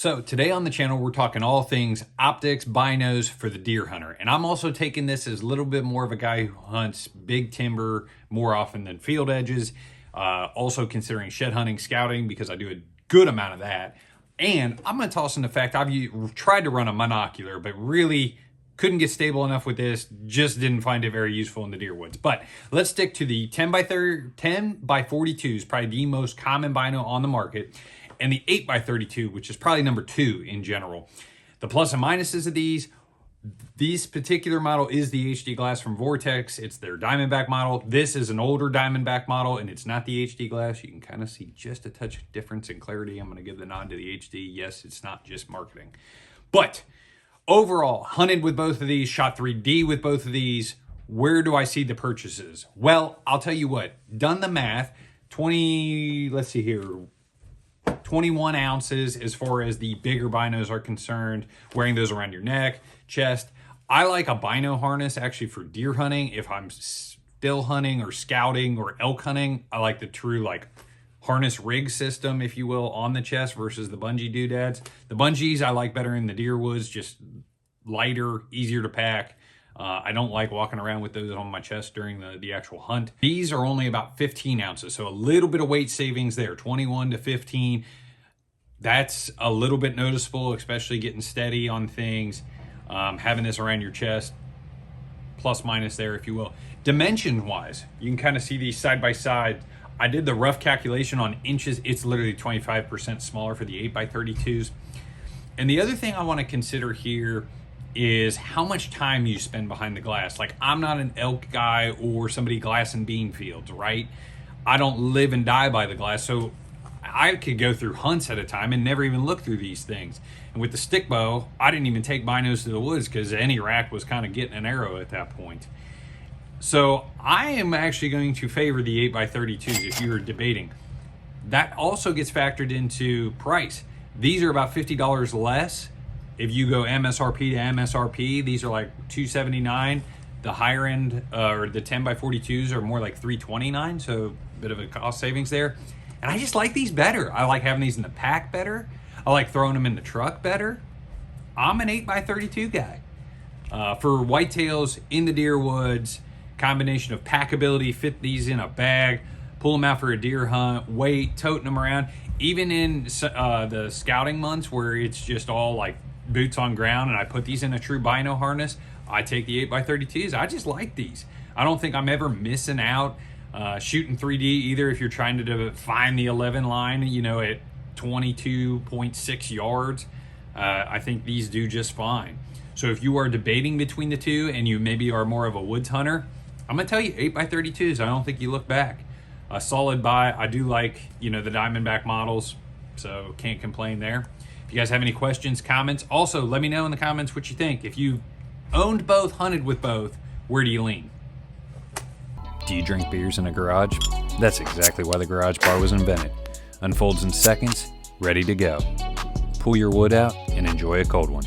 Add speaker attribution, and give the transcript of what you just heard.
Speaker 1: So today on the channel, we're talking all things optics, binos for the deer hunter. And I'm also taking this as a little bit more of a guy who hunts big timber more often than field edges. Also considering shed hunting, scouting, because I do a good amount of that. And I'm gonna toss in the fact I've tried to run a binocular, but really couldn't get stable enough with this, just didn't find it very useful in the deer woods. But let's stick to the 10 by 42 is probably the most common bino on the market, and the 8 by 32, which is probably number 2 in general. The plus and minuses of this particular model is the HD glass from Vortex. It's their Diamondback model. This is an older Diamondback model, and it's not the HD glass. You can kind of see just a touch of difference in clarity. I'm gonna give the nod to the HD. Yes, it's not just marketing. But overall, hunted with both of these, shot 3D with both of these. Where do I see the purchases? Well, I'll tell you what, done the math, 21 ounces as far as the bigger binos are concerned, wearing those around your neck, chest. I like a bino harness actually for deer hunting. If I'm still hunting or scouting or elk hunting, I like the true harness rig system, if you will, on the chest versus the bungee doodads. The bungees I like better in the deer woods, just lighter, easier to pack. I don't like walking around with those on my chest during the actual hunt. These are only about 15 ounces, so a little bit of weight savings there, 21 to 15. That's a little bit noticeable, especially getting steady on things. Having this around your chest, plus minus there, if you will. Dimension-wise, you can kind of see these side by side. I did the rough calculation on inches. It's literally 25% smaller for the 8 by 32s. And the other thing I want to consider here is how much time you spend behind the glass. Like, I'm not an elk guy or somebody glass and bean fields, right? I don't live and die by the glass, so I could go through hunts at a time and never even look through these things. And with the stick bow, I didn't even take binos to the woods because any rack was kind of getting an arrow at that point. So I am actually going to favor the 8 by 32s if you're debating. That also gets factored into price. These are about $50 less. If you go MSRP to MSRP, these are like $279. The higher end, or the 10 by 42s are more like $329, so a bit of a cost savings there. And I just like these better. I like having these in the pack better. I like throwing them in the truck better. I'm an 8 by 32 guy. For whitetails in the deer woods, combination of packability, fit these in a bag, pull them out for a deer hunt, weight, toting them around. Even in the scouting months where it's just all like boots on ground and I put these in a true bino harness, I take the 8 by 32s. I just like these. I don't think I'm ever missing out shooting 3D either if you're trying to find the 11 line, you know, at 22.6 yards. I think these do just fine. So if you are debating between the two and you maybe are more of a woods hunter, I'm gonna tell you 8 by 32s. I don't think you look back. A solid buy. I do like, you know, the Diamondback models, so can't complain there. If you guys have any questions, comments, also let me know in the comments what you think. If you owned both, hunted with both, where do you lean? Do you drink beers in a garage? That's exactly why the garage bar was invented. Unfolds in seconds, ready to go. Pull your wood out and enjoy a cold one.